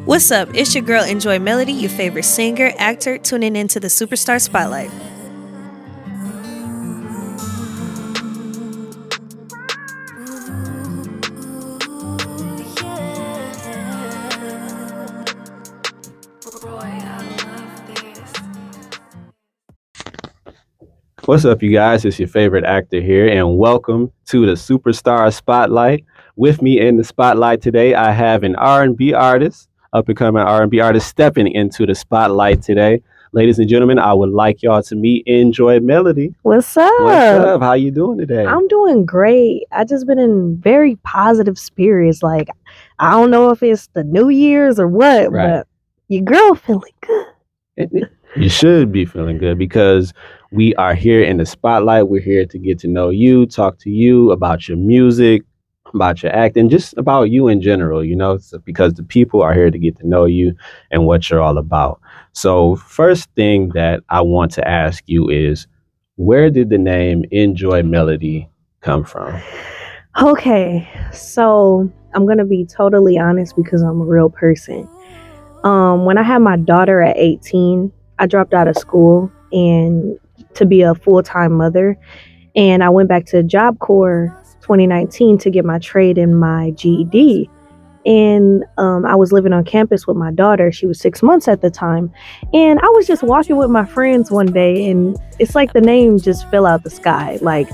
What's up? It's your girl Enjoy Melody, your favorite singer, actor, tuning into the Superstar Spotlight. What's up, you guys? It's your favorite actor here, and welcome to the Superstar Spotlight. With me in the spotlight today, I have an R&B artist, up and coming R&B artist, stepping into the spotlight today. Ladies and gentlemen, I would like y'all to meet Enjoy Melody. What's What's up? up? How you doing today? I'm doing great. I just been in very positive spirits. Like, I don't know if it's the New Year's or what, Right. but your girl feeling good. You should be feeling good because we are here in the spotlight. We're here to get to know you, talk to you about your music, about your acting, just about you in general, because the people are here to get to know you and what you're all about. So, first thing that I want to ask you is, where did the name Enjoy Melody come from? Okay, so I'm gonna be totally honest because I'm a real person. When I had my daughter at 18, I dropped out of school and to be a full-time mother, and I went back to Job Corps 2019 to get my trade and my GED. And I was living on campus with my daughter. She was 6 months at the time. And I was just walking with my friends one day, and it's like the name just fell out the sky. Like,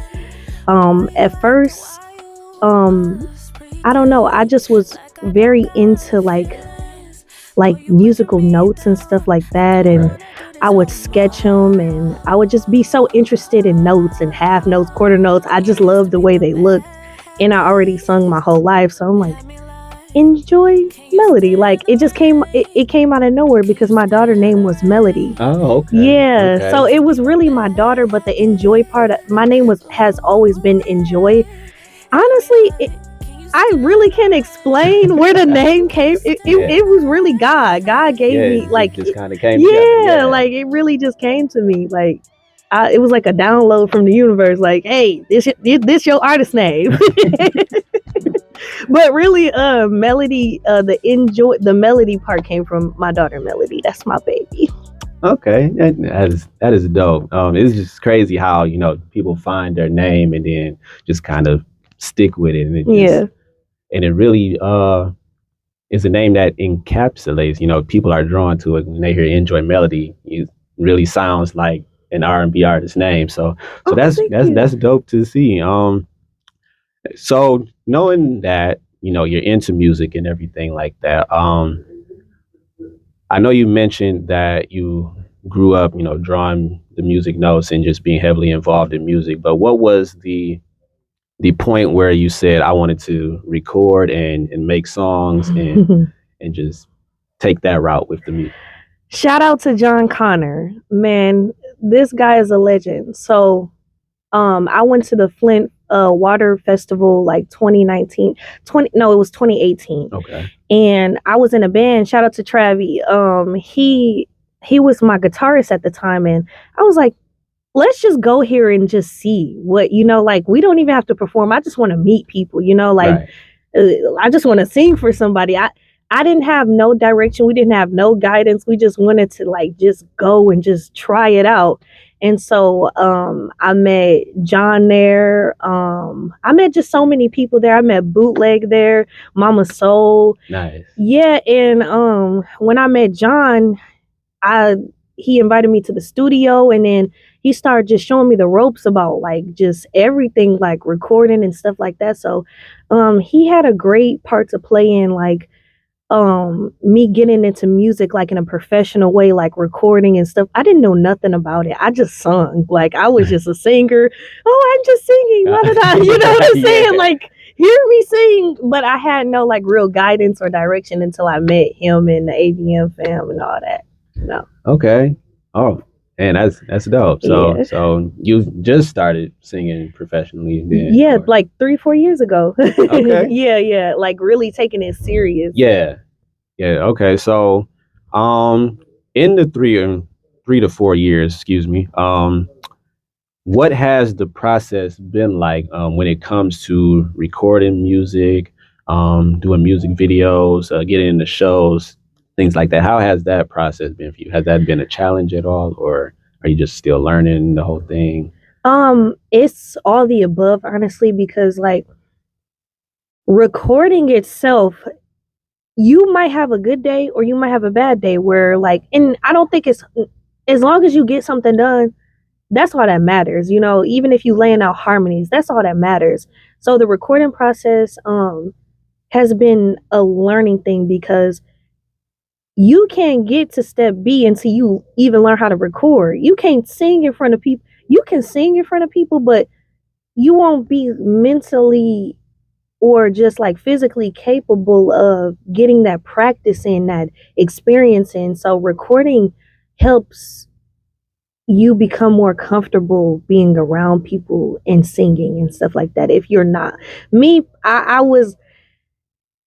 at first, I don't know. I just was very into like musical notes and stuff like that, and Right. I would sketch them, and I would just be so interested in notes and half notes, quarter notes. I just loved the way they looked, and I already sung my whole life, so I'm like, Enjoy Melody. Like, it came out of nowhere because my daughter name was Melody. Oh, okay. Yeah, Okay. so it was really my daughter, but the Enjoy part, my name has always been Enjoy. Honestly, I really can't explain where the name came. It was really God. God gave Yeah, me it just kind of came together. yeah, like it really just came to me. Like, it was like a download from the universe. Like, hey, this your artist name. But really, Melody, the Melody part came from my daughter Melody. That's my baby. Okay, that is dope. It's just crazy how people find their name and then just kind of stick with it, and Yeah. it really is a name that encapsulates. People are drawn to it when they hear Enjoy Melody. It really sounds like an R&B artist name. So Oh, that's thank that's you. that's dope to see. So knowing that you're into music and everything like that. I know you mentioned that you grew up, drawing the music notes and just being heavily involved in music. But what was the point where you said, I wanted to record and make songs and just take that route with the music? Shout out to John Connor. Man, this guy is a legend. So, I went to the Flint Water Festival like 2019. It was 2018. Okay. And I was in a band. Shout out to Travi. He was my guitarist at the time, and I was like, let's just go here and just see what, like, we don't even have to perform. I just want to meet people, like, Right. I just want to sing for somebody. I didn't have no direction. We didn't have no guidance. We just wanted to like just go and just try it out. And so I met John there. I met just so many people there. I met Bootleg there, Mama Soul. Nice. Yeah, and when I met John, he invited me to the studio, and then he started just showing me the ropes about like just everything, like recording and stuff like that. So he had a great part to play in, like me getting into music like in a professional way, like recording and stuff. I didn't know nothing about it. I just sung. Like, I was just a singer. Oh, I'm just singing, la da da. You know what I'm saying? Yeah. Like, hear me sing, but I had no like real guidance or direction until I met him and the AVM fam and all that. No. Okay. Oh, and that's dope. So Yeah. so you just started singing professionally then? Yeah, or- like 3-4 years ago. Okay. Yeah. Like, really taking it serious. Yeah. Okay. So, in the 3 to 4 years, excuse me, what has the process been like when it comes to recording music, doing music videos, getting into shows, things like that. How has that process been for you? Has that been a challenge at all, or are you just still learning the whole thing? It's all the above, honestly, because like recording itself, you might have a good day or you might have a bad day where like, and I don't think it's, as long as you get something done, that's all that matters. You know, even if you laying out harmonies, that's all that matters. So the recording process has been a learning thing because you can't get to step B until you even learn how to record. You can't sing in front of people. You can sing in front of people, but you won't be mentally or just like physically capable of getting that practice in, that experience in. So recording helps you become more comfortable being around people and singing and stuff like that. If you're not me, I was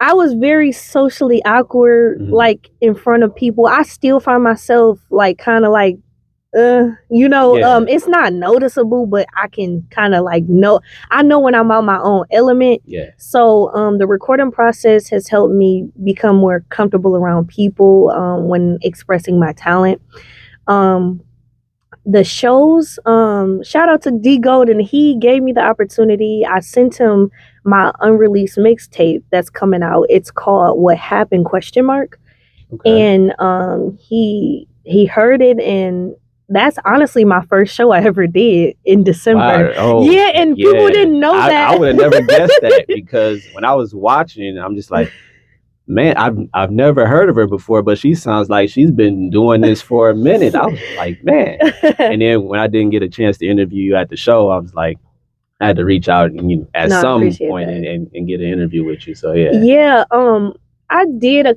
very socially awkward, like in front of people. I still find myself like kind of like, it's not noticeable, but I can kind of like I know when I'm on my own element. Yeah. So the recording process has helped me become more comfortable around people when expressing my talent. The shows, shout out to D Golden. He gave me the opportunity. I sent him my unreleased mixtape that's coming out. It's called What Happened ? Okay. And he heard it, and that's honestly my first show I ever did in December. Wow. Oh, yeah, and people didn't know that. I would have never guessed that, because when I was watching, I'm just like, man, I've never heard of her before, but she sounds like she's been doing this for a minute. I was like, man. And then when I didn't get a chance to interview you at the show, I was like, I had to reach out and at some point and get an interview with you. So yeah. Yeah. I did a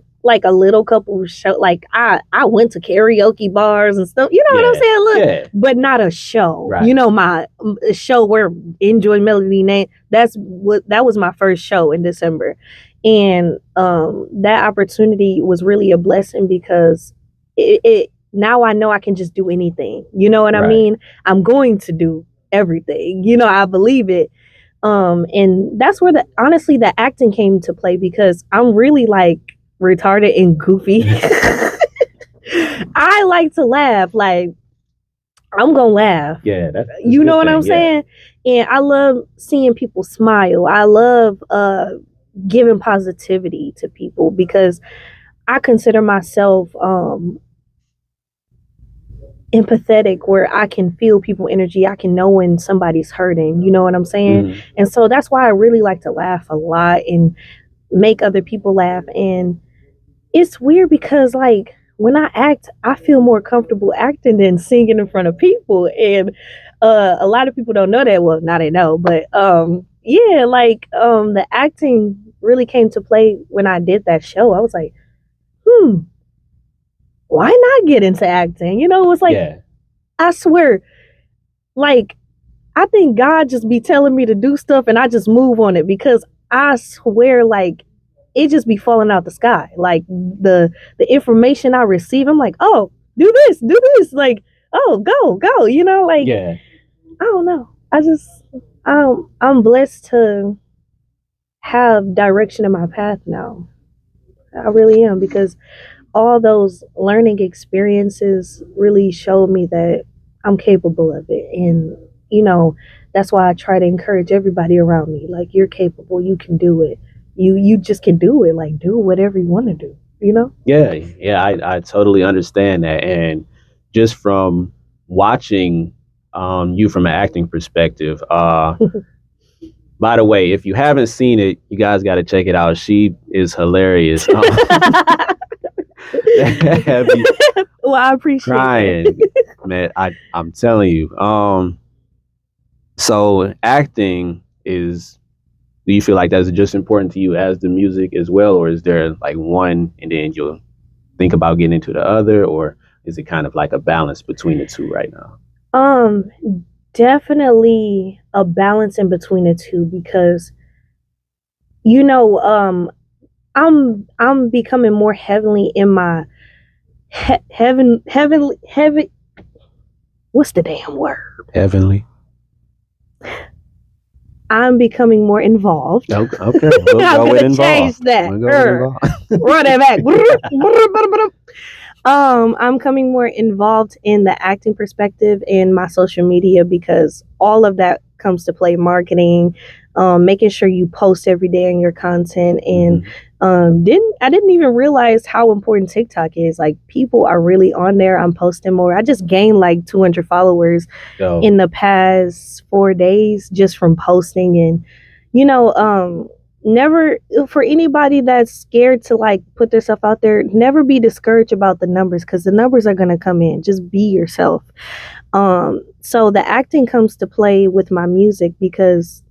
little couple show. Like I went to karaoke bars and stuff. You know what I'm saying? Look, but not a show. Right. You know, my show where Enjoy Melody name. That was my first show in December. And that opportunity was really a blessing because it now I know I can just do anything. You know what I mean? I'm going to do everything. You know, I believe it. And that's where honestly the acting came to play, because I'm really like retarded and goofy. I like to laugh. Like I'm gonna laugh. Yeah, that's you know what I'm saying? And I love seeing people smile. I love giving positivity to people, because I consider myself empathetic, where I can feel people energy. I can know when somebody's hurting. You know what I'm saying? Mm. And so that's why I really like to laugh a lot and make other people laugh. And it's weird because like when I act, I feel more comfortable acting than singing in front of people. And a lot of people don't know that. Well, now they know, but yeah, like the acting really came to play when I did that show. I was like, why not get into acting? You know, it was like, I swear, like, I think God just be telling me to do stuff and I just move on it, because I swear, like, it just be falling out the sky. Like the information I receive, I'm like, oh, do this. Like, oh, go, you know, like, I don't know. I'm blessed to have direction in my path now. I really am, because all those learning experiences really showed me that I'm capable of it. And, you know, that's why I try to encourage everybody around me. Like, you're capable, you can do it. You just can do it. Like, do whatever you want to do, you know? Yeah, I totally understand that. And just from watching you from an acting perspective, by the way, if you haven't seen it, you guys got to check it out. She is hilarious. Well, I appreciate crying, man. I'm telling you. So acting is. Do you feel like that's just important to you as the music as well, or is there like one and then you'll think about getting into the other, or is it kind of like a balance between the two right now? Definitely a balance in between the two, because you know, I'm becoming more heavenly in my heavenly. What's the damn word? Heavenly. I'm becoming more involved. Okay, okay. We'll I'm go with gonna change involved. that. We'll go with involved. Run it back. I'm coming more involved in the acting perspective in my social media because all of that comes to play. Marketing, making sure you post every day on your content, and didn't even realize how important TikTok is. Like, people are really on there. I'm posting more. I just gained like 200 followers Yo, in the past 4 days just from posting. And you know, never, for anybody that's scared to like put themselves out there, never be discouraged about the numbers, because the numbers are going to come in. Just be yourself. So the acting comes to play with my music because,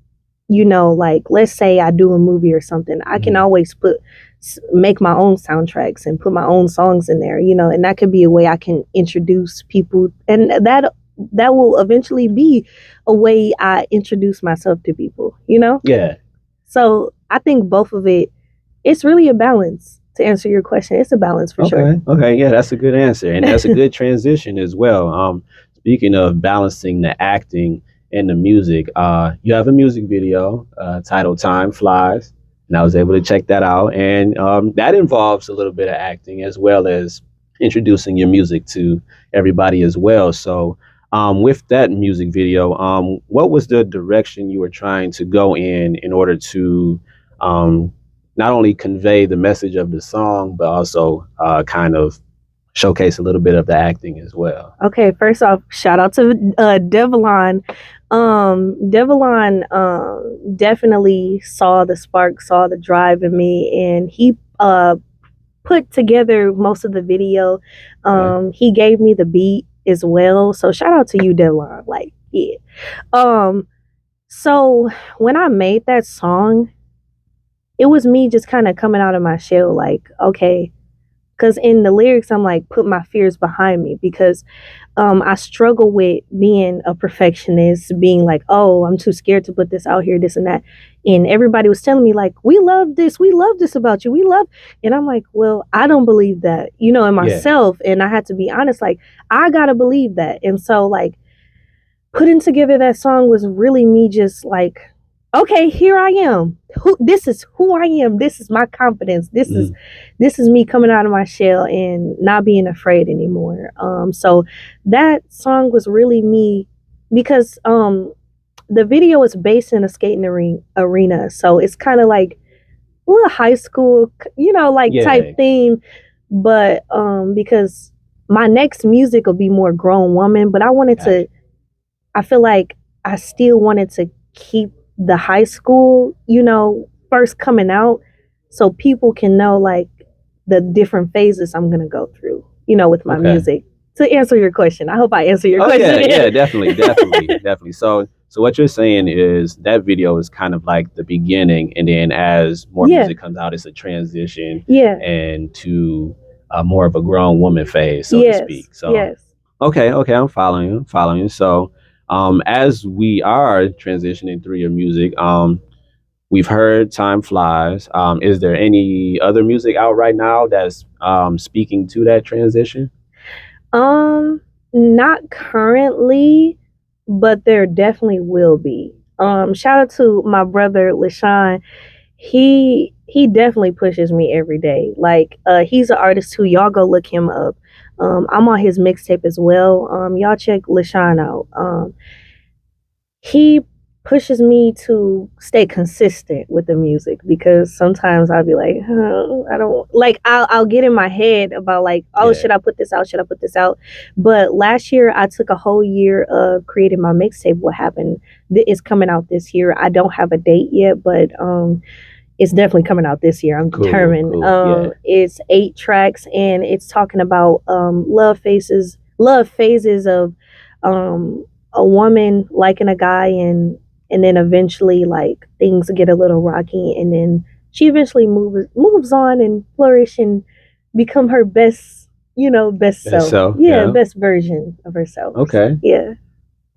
you know, like, let's say I do a movie or something, I can always make my own soundtracks and put my own songs in there, you know, and that could be a way I can introduce people, and that will eventually be a way I introduce myself to people, you know? yeah. So I think both of it's really a balance. To answer your question, it's a balance for sure. Okay, yeah, that's a good answer, and that's a good transition as well. Speaking of balancing the acting and the music, you have a music video titled "Time Flies," and I was able to check that out, and that involves a little bit of acting as well as introducing your music to everybody as well. So, with that music video, what was the direction you were trying to go in order to not only convey the message of the song, but also kind of showcase a little bit of the acting as well? Okay, first off, shout out to Devlon. Devlon definitely saw the spark, saw the drive in me, and he put together most of the video. He gave me the beat as well. So shout out to you, Devlon. Like, yeah. So when I made that song, it was me just kind of coming out of my shell, like, okay, because in the lyrics, I'm like, put my fears behind me, because I struggle with being a perfectionist, being like, oh, I'm too scared to put this out here, this and that. And everybody was telling me, like, we love this about you, and I'm like, well, I don't believe that, you know, in myself. And I had to be honest, like, I gotta believe that. And so, like, putting together that song was really me just like, okay, here I am. This is who I am. This is my confidence. This is me coming out of my shell and not being afraid anymore. So that song was really me, because the video is based in a skating arena. So it's kind of like a little high school, you know, like type theme. But because my next music will be more grown woman, but I feel like I still wanted to keep the high school, you know, first coming out, so people can know like the different phases I'm gonna go through, you know, with my music. To answer your question, I hope I answer your question. Yeah, definitely. So what you're saying is that video is kind of like the beginning, and then as more music comes out, it's a transition, and to more of a grown woman phase, so to speak. So okay, I'm following you. So as we are transitioning through your music, we've heard "Time Flies." Is there any other music out right now that's speaking to that transition? Not currently, but there definitely will be. Shout out to my brother LaShawn. He definitely pushes me every day. Like, he's an artist too. Y'all go look him up. I'm on his mixtape as well. Y'all check LaShawn out. He pushes me to stay consistent with the music, because sometimes I'll be like, I don't like, I'll get in my head about like, oh, should I put this out? Should I put this out? But last year I took a whole year of creating my mixtape. What happened? It's coming out this year. I don't have a date yet, but it's definitely coming out this year. I'm determined. It's 8 tracks, and it's talking about love phases of a woman liking a guy, and then eventually like things get a little rocky, and then she eventually moves on and flourish and become her best self. Best version of herself. Okay. Yeah.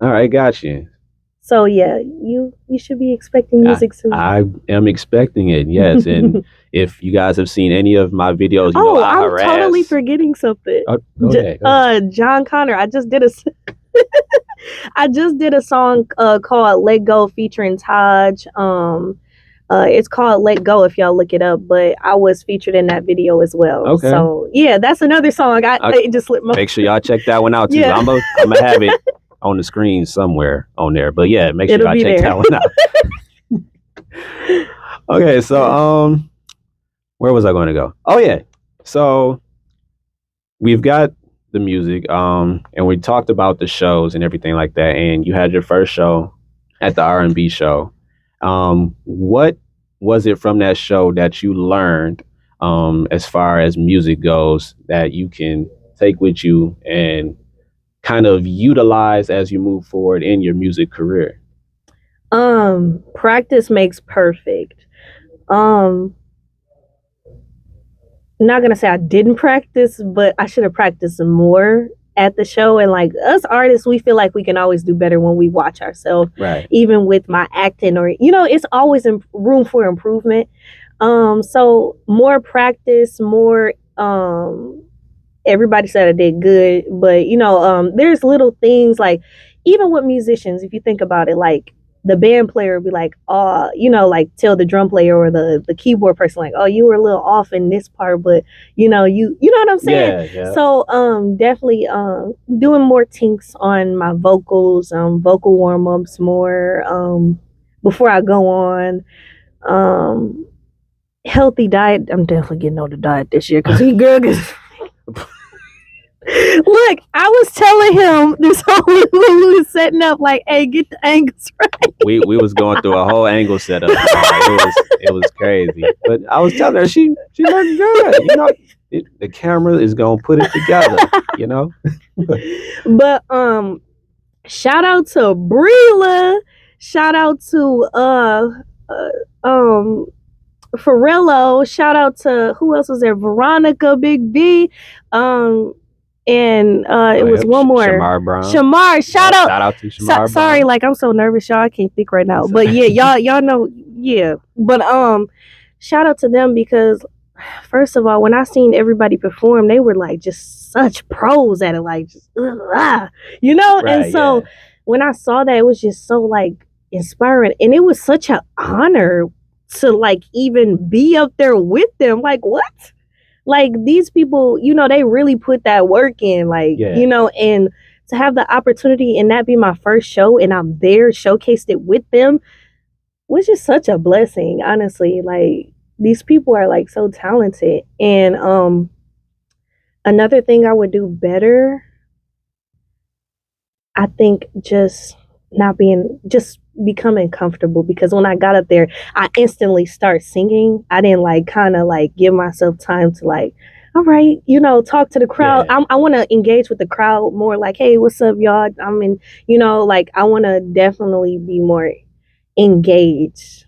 All right, got you. So yeah, you should be expecting music soon. I am expecting it, yes. And if you guys have seen any of my videos, you know I I'm totally forgetting something. Go ahead. John Connor. I just did a I just did a song called Let Go featuring Taj. It's called Let Go if y'all look it up, but I was featured in that video as well. Okay. So yeah, that's another song. It just slipped my Make sure y'all check that one out too. Yeah. I'm gonna have it on the screen somewhere on there. But yeah, make sure It'll y'all be check there. that one out. Okay, so where was I going to go? Oh yeah. So we've got the music, and we talked about the shows and everything like that. And you had your first show at the R&B show. What was it from that show that you learned, as far as music goes, that you can take with you and kind of utilize as you move forward in your music career? Practice makes perfect. Not gonna say I didn't practice, but I should have practiced more at the show. And like us artists, we feel like we can always do better when we watch ourselves. Right. Even with my acting, or it's always room for improvement. So more practice, more. Everybody said I did good, but there's little things like even with musicians, if you think about it, like the band player would be like, like tell the drum player or the keyboard person like, oh, you were a little off in this part, but you know what I'm saying? Yeah. So definitely doing more tinks on my vocals, vocal warm-ups more before I go on. Healthy diet. I'm definitely getting on the diet this year because girl Look, I was telling him this whole we was setting up like, hey, get the angles right. We was going through a whole angle setup. It was crazy. But I was telling her she looked good. The camera is gonna put it together. But shout out to Brila. Shout out to Pharrello. Shout out to who else was there? Veronica, Big B. And it was one more. Shamar Brown. Shamar, shout out to Shamar Brown. Sorry, like I'm so nervous, y'all. I can't think right now. But yeah, y'all know, yeah. But shout out to them because first of all, when I seen everybody perform, they were like just such pros at it, like just right, and so when I saw that, it was just so like inspiring, and it was such an honor to like even be up there with them. Like what? Like these people, they really put that work in, like, and to have the opportunity and that be my first show and I'm there, showcased it with them, was just such a blessing, honestly. Like these people are like so talented. And another thing I would do better, I think just becoming comfortable, because when I got up there I instantly start singing. I didn't like kind of like give myself time to like, all right, talk to the crowd. I want to engage with the crowd more, like, hey, what's up y'all, I'm in, like I want to definitely be more engaged,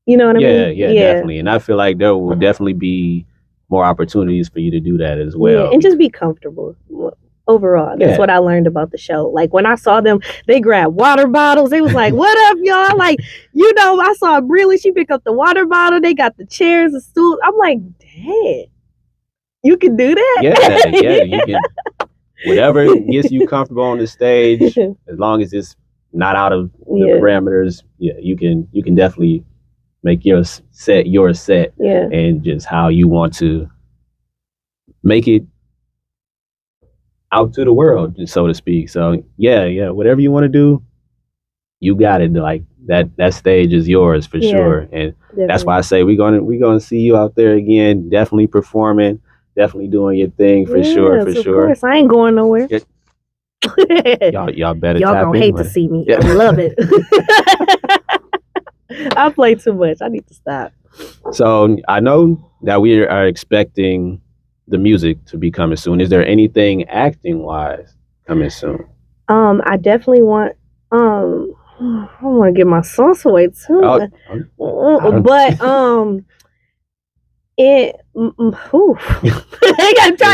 you know what I mean? Yeah, definitely. And I feel like there will definitely be more opportunities for you to do that as well. And just be comfortable overall. That's what I learned about the show. Like when I saw them, they grabbed water bottles. They was like, what up, y'all? Like, I saw Briley, she picked up the water bottle. They got the chairs, the stools. I'm like, dang, you can do that? Yeah, you can. Whatever gets you comfortable on the stage, as long as it's not out of the parameters, you can definitely make your set and just how you want to make it out to the world, so to speak. So yeah, whatever you want to do, you got it. Like that stage is yours for sure. And definitely. That's why I say we're gonna see you out there again, definitely performing, definitely doing your thing for sure. Of course, I ain't going nowhere. Y'all better. Y'all gonna hate to see me. I love it. I play too much. I need to stop. So I know that we are expecting the music to be coming soon. Is there anything acting wise coming soon? I definitely want I want to get my sauce away too. But it's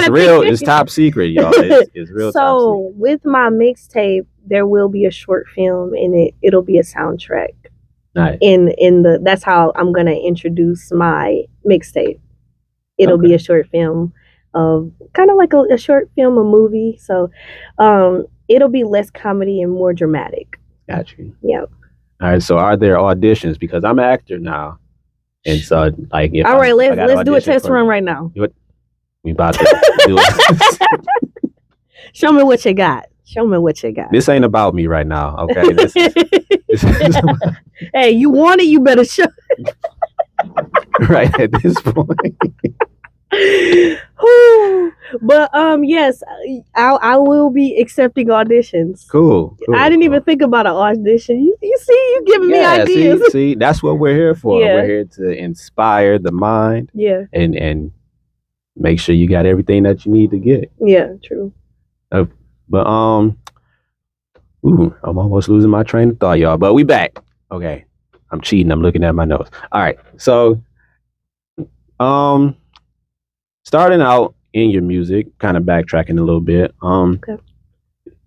real. It's top secret, y'all. It's real. So top secret. With my mixtape, there will be a short film in it. It'll be a soundtrack. Nice. That's how I'm gonna introduce my mixtape. It'll be a short film of kind of like a short film, a movie. So it'll be less comedy and more dramatic. Got you. Yep. All right. So are there auditions? Because I'm an actor now, and so like if All right, I gotta let's do a audition test for- run right now. We about to do it. Show me what you got. Show me what you got. This ain't about me right now. Okay. This is Hey, you want it, you better show. right at this point. But yes, I will be accepting auditions. Cool. I didn't even think about an audition. You see, you giving me ideas. See, that's what we're here for. Yeah. We're here to inspire the mind Yeah, and make sure you got everything that you need to get. yeah, true. But I'm almost losing my train of thought, y'all. But we back. Okay. I'm cheating. I'm looking at my notes. All right. So starting out in your music, kind of backtracking a little bit. Okay.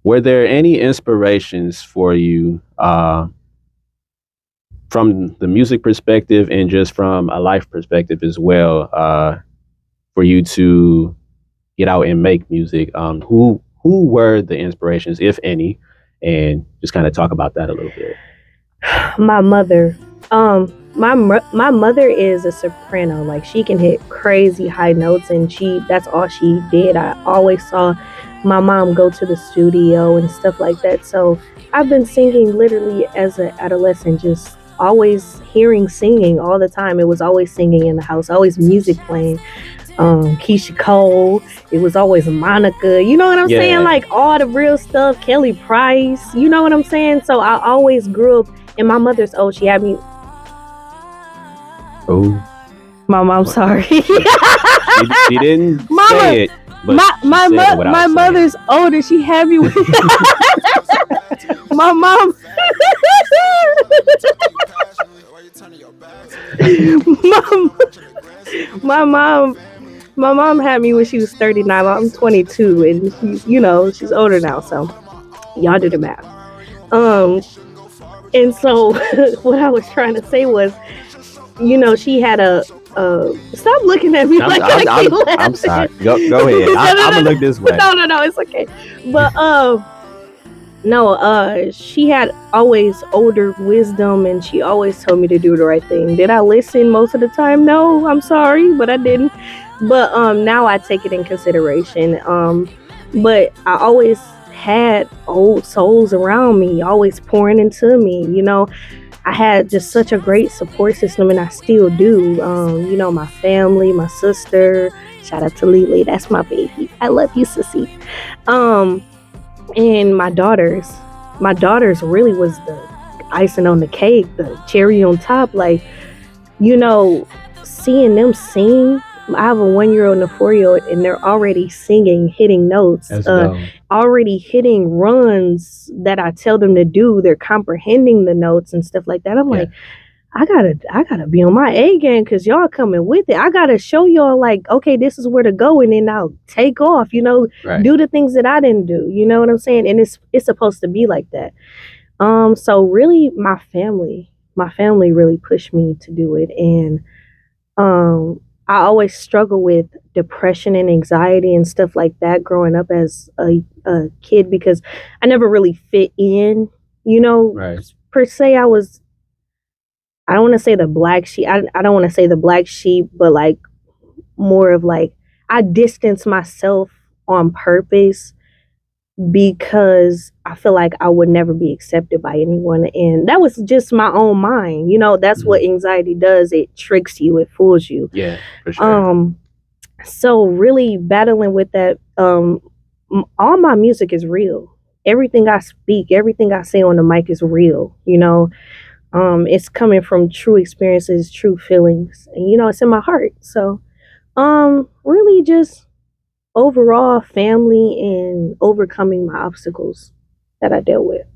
Were there any inspirations for you from the music perspective and just from a life perspective as well, for you to get out and make music? Who were the inspirations, if any, and just kind of talk about that a little bit? My mother. My mother is a soprano. Like, she can hit crazy high notes, and that's all she did. I always saw my mom go to the studio and stuff like that. So I've been singing literally as an adolescent, just always hearing singing all the time. It was always singing in the house, always music playing. Keisha Cole, it was always Monica, you know what I'm saying? Like, all the real stuff, Kelly Price, you know what I'm saying? So I always grew up, and my mother's she had me. Oh, Mom, I'm sorry. she didn't Mama, say it. But my mother's older. She had me with my mom. My mom had me when she was 39. I'm 22, and she's older now. So y'all do the math. And so what I was trying to say was, she had a. Stop looking at me like that. I'm sorry. Go ahead. I'm gonna look this way. No, it's okay. But no, she had always older wisdom, and she always told me to do the right thing. Did I listen most of the time? No, I'm sorry, but I didn't. But now I take it in consideration. But I always had old souls around me, always pouring into me. I had just such a great support system, and I still do. My family, my sister. Shout out to Lily, that's my baby. I love you, sissy. And my daughters. My daughters really was the icing on the cake, the cherry on top. Like, seeing them sing. I have a 1-year-old and a 4-year-old, and they're already singing, hitting notes, already hitting runs that I tell them to do. They're comprehending the notes and stuff like that. I'm like, I gotta be on my A game, because y'all coming with it. I gotta show y'all, like, okay, this is where to go, and then I'll take off. Right. Do the things that I didn't do. You know what I'm saying? And it's supposed to be like that. So really, my family really pushed me to do it, and I always struggle with depression and anxiety and stuff like that growing up as a kid, because I never really fit in, Right. per se. I don't want to say the black sheep. I don't want to say the black sheep, but like more of like, I distanced myself on purpose because I feel like I would never be accepted by anyone. And that was just my own mind. That's what anxiety does. It tricks you, it fools you. Yeah, for sure. So really battling with that, all my music is real. Everything I speak, everything I say on the mic is real. It's coming from true experiences, true feelings, and it's in my heart. So really just overall family and overcoming my obstacles that I dealt with.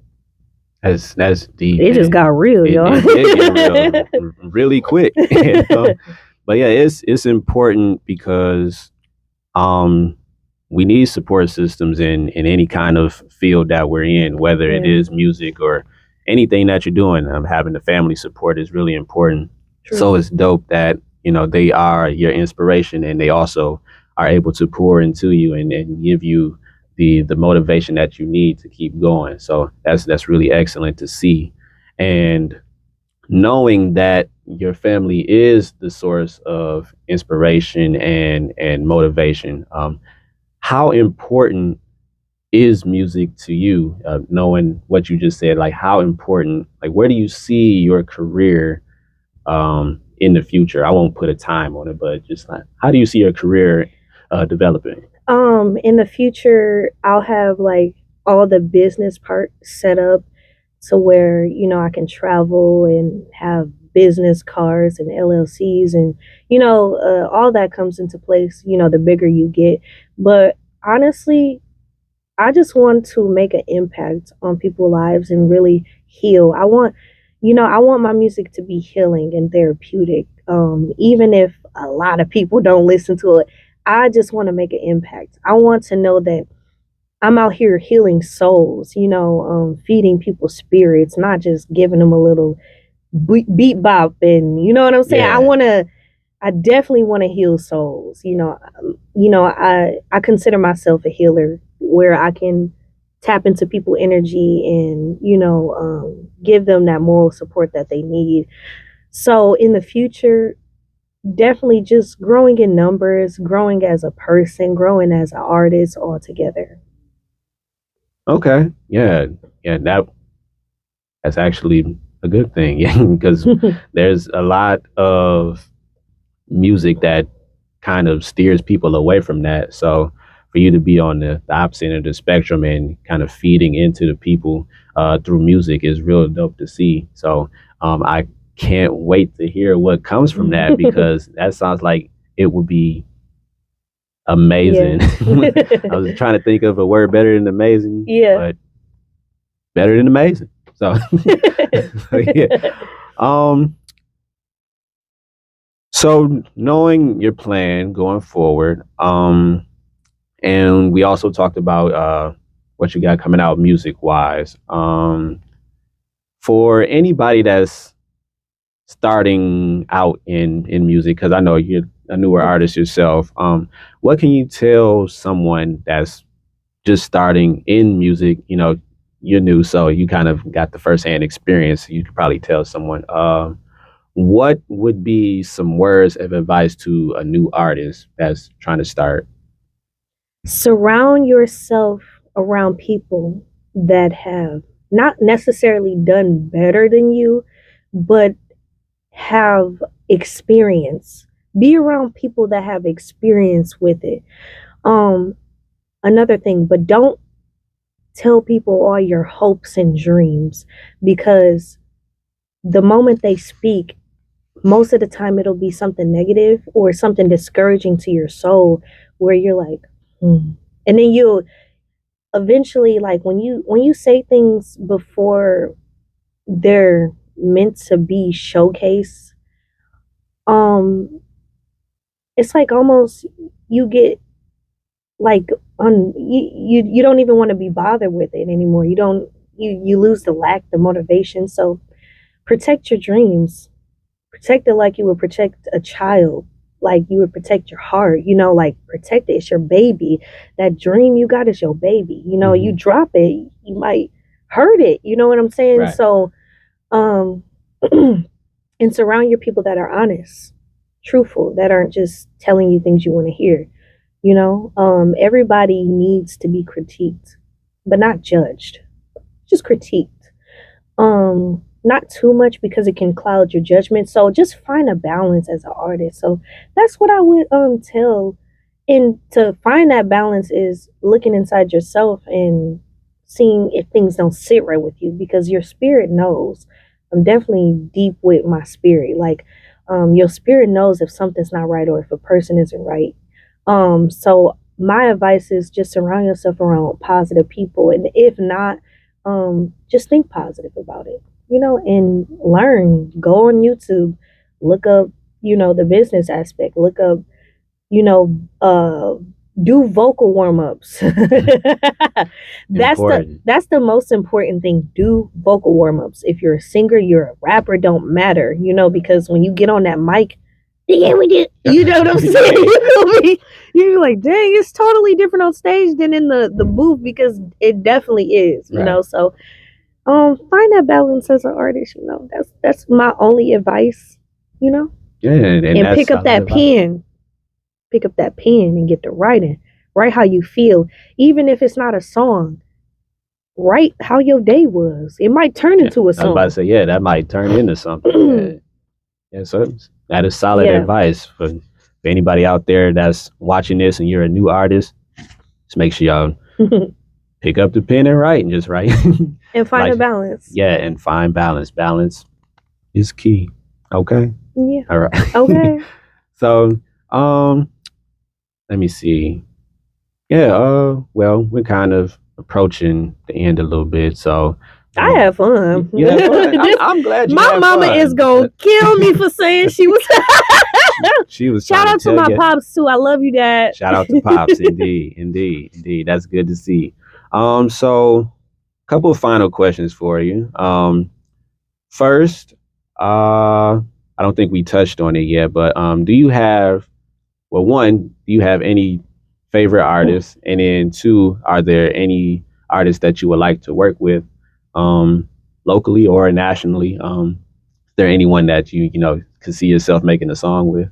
That's deep. It just got real, y'all. It get real really quick. But yeah, it's important because we need support systems in any kind of field that we're in, whether it is music or anything that you're doing. Having the family support is really important. True. So it's dope that they are your inspiration, and they also are able to pour into you and give you the motivation that you need to keep going. So that's really excellent to see. And knowing that your family is the source of inspiration and motivation, how important is music to you? Knowing what you just said, like how important, like where do you see your career in the future? I won't put a time on it, but just like how do you see your career developing? In the future, I'll have like all the business part set up to where, I can travel and have business cards and LLCs and, all that comes into place, the bigger you get. But honestly, I just want to make an impact on people's lives and really heal. I want my music to be healing and therapeutic. Even if a lot of people don't listen to it, I just want to make an impact. I want to know that I'm out here healing souls, feeding people's spirits, not just giving them a little beat bop. And you know what I'm saying? Yeah. I definitely want to heal souls. I consider myself a healer where I can tap into people's energy and, give them that moral support that they need. So in the future, definitely just growing in numbers, growing as a person, growing as an artist altogether. Okay. Yeah. Yeah. That's actually a good thing. Yeah. Because there's a lot of music that kind of steers people away from that. So for you to be on the opposite end of the spectrum and kind of feeding into the people through music is real dope to see. So I can't wait to hear what comes from that because that sounds like it would be amazing. Yeah. I was trying to think of a word better than amazing, Yeah. but better than amazing. So, so yeah. Um, so knowing your plan going forward, and we also talked about what you got coming out music wise. For anybody that's starting out in music, because I know you're a newer artist yourself, what can you tell someone that's just starting in music? You're new, so you kind of got the firsthand experience. You could probably tell someone, what would be some words of advice to a new artist that's trying to start? Surround yourself around people that have not necessarily done better than you, but have experience. Be around people that have experience with it. Um, Another thing, but don't tell people all your hopes and dreams because the moment they speak, most of the time it'll be something negative or something discouraging to your soul where you're like, and then you eventually like when you say things before they're meant to be showcased, um it's like almost you get like on you don't even want to be bothered with it anymore. You lose the motivation. So protect your dreams, protect it like you would protect a child, like you would protect your heart, like protect it. It's your baby. That dream you got is your baby. You drop it, you might hurt it. You know what I'm saying? Right. So and surround your people that are honest, truthful, that aren't just telling you things you want to hear. Everybody needs to be critiqued, but not judged, just critiqued. Not too much because it can cloud your judgment. So just find a balance as an artist. So that's what I would tell. And to find that balance is looking inside yourself and seeing if things don't sit right with you because your spirit knows. I'm definitely deep with my spirit. Like your spirit knows if something's not right or if a person isn't right. So my advice is just surround yourself around positive people. And if not, just think positive about it, and learn. Go on YouTube, look up, the business aspect, look up, do vocal warm-ups. That's the most important thing. Do vocal warm-ups. If you're a singer, you're a rapper, don't matter, because when you get on that mic, Yeah, we did. You know what I'm saying? You feel me? You're like, dang, it's totally different on stage than in the booth because it definitely is, you Right. know. So find that balance as an artist, you know. That's my only advice, you know. Yeah, and And that's pick up solid that advice. pen. Pick up that pen and get to writing. Write how you feel. Even if it's not a song, write how your day was. It might turn into a I was about to song. say, yeah, that might turn into something. Yeah, so that is solid Yeah. advice for anybody out there that's watching this and you're a new artist. Just make sure y'all pick up the pen and write and just write. And find Like- a balance. Yeah, and find balance. Balance is key. Okay. Yeah. All right. Okay. So, let me see. Yeah, well, we're kind of approaching the end a little bit, so I have fun. You had fun. I'm glad you My had mama fun. is gonna kill me for saying she was. She was Shout trying out to tell my you. pops too. I love you, Dad. Shout out to Pops, indeed. That's good to see. So a couple of final questions for you. First, I don't think we touched on it yet, but do you have, well, one, do you have any favorite artists, and then two, are there any artists that you would like to work with, locally or nationally? Is there anyone that you could see yourself making a song with?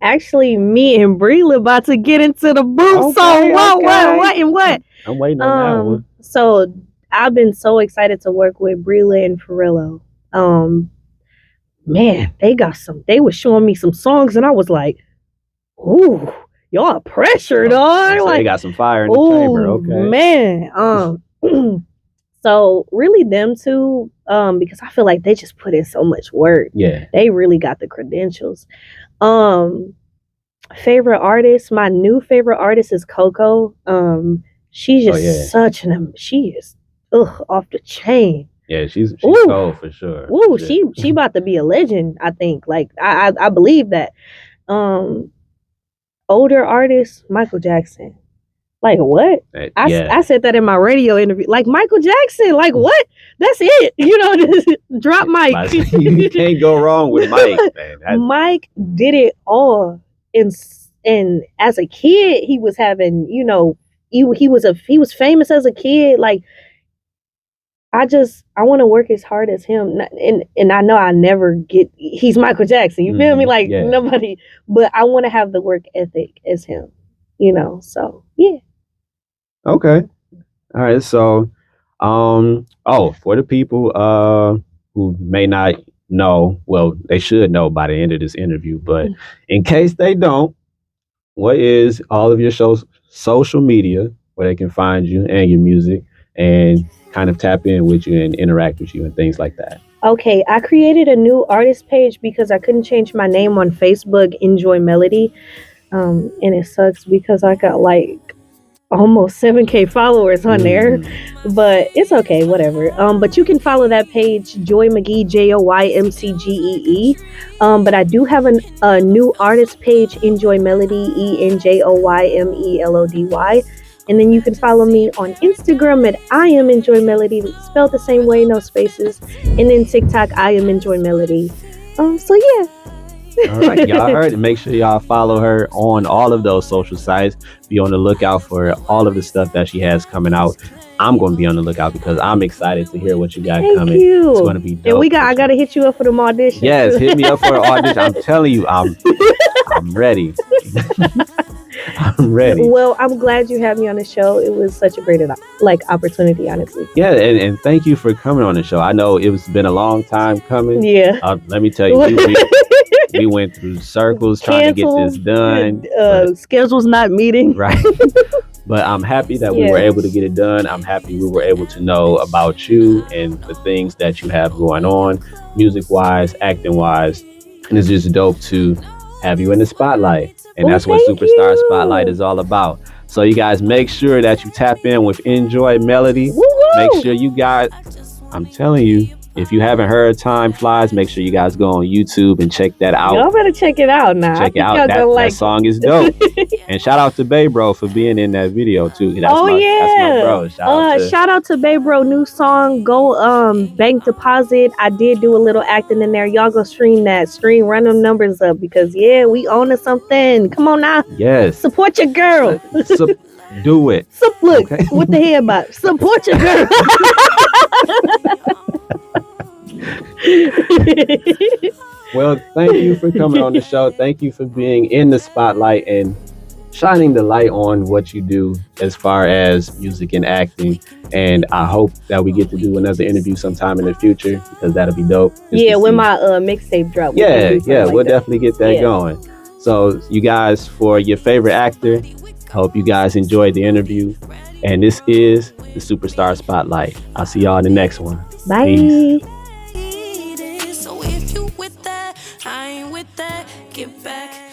Actually, me and Breela about to get into the booth. So Okay, what, and what? I'm waiting on that one. So I've been so excited to work with Breela and Farillo. Man, they were showing me some songs, and I was like, ooh, y'all pressure, dog. So Like, they got some fire in the chamber. Okay. man. So really them two, because I feel like they just put in so much work. Yeah. They really got the credentials. Favorite artist, my new favorite artist is Coco. She's just she is off the chain. Yeah, she's Ooh. cold for sure. Ooh, Yeah. she about to be a legend, I think. Like I believe that. Older artist, Michael Jackson. Like what? I said that in my radio interview. Like Michael Jackson, like what? That's it. You know, drop Mike. You can't go wrong with Mike, man. Mike did it all. And as a kid, he was having, he was famous as a kid. Like I want to work as hard as him. And I know I never he's Michael Jackson. You feel me? Like nobody, but I want to have the work ethic as him, so yeah. Okay. All right. So, for the people who may not know, well, they should know by the end of this interview, but in case they don't, what is all of your social media where they can find you and your music and kind of tap in with you and interact with you and things like that? Okay, I created a new artist page because I couldn't change my name on Facebook, Enjoy Melody. And it sucks because I got like almost 7K followers on there, but it's okay, whatever. But you can follow that page, Joy McGee, JoyMcGee. But I do have a new artist page, Enjoy Melody, ENJOYMELODY. And then you can follow me on Instagram at I am Enjoy Melody, spelled the same way, no spaces. And then TikTok, I am Enjoy Melody. So yeah. All right, y'all heard it. Make sure y'all follow her on all of those social sites. Be on the lookout for all of the stuff that she has coming out. I'm going to be on the lookout because I'm excited to hear what you got coming. Thank you. It's going to be dope. And I got to hit you up for the audition. Yes, hit me up for an audition. I'm telling you, I'm ready. I'm ready. Well, I'm glad you had me on the show. It was such a great opportunity, honestly. Yeah, and thank you for coming on the show. I know it's been a long time coming. Yeah. Let me tell you, we went through circles trying to get this done. Schedules not meeting. Right. But I'm happy that we were able to get it done. I'm happy we were able to know about you and the things that you have going on, music-wise, acting-wise. And it's just dope to have you in the spotlight. And that's what Superstar Spotlight is all about. So you guys make sure that you tap in with Enjoy Melody. Woo-woo! Make sure you guys, I'm telling you, If you haven't heard Time Flies, make sure you guys go on YouTube and check that out. Y'all better check it out now. Check it out. That song is dope. And shout out to Bay Bro for being in that video too. That's my bro. Shout out to Bay Bro, new song. Go bank deposit. I did do a little acting in there. Y'all go stream that. Run them numbers up because we own to something. Come on now. Yes. Support your girl. Do it. Look, what the hell about? Support your girl. Well, thank you for coming on the show. Thank you for being in the spotlight and shining the light on what you do as far as music and acting. And I hope that we get to do another interview sometime in the future because that'll be dope. When my mixtape drop. We'll definitely get that going. So you guys, for your favorite actor, hope you guys enjoyed the interview. And this is the Superstar Spotlight. I'll see y'all in the next one. Bye. Peace. So if you with that, I ain't with that. Get back.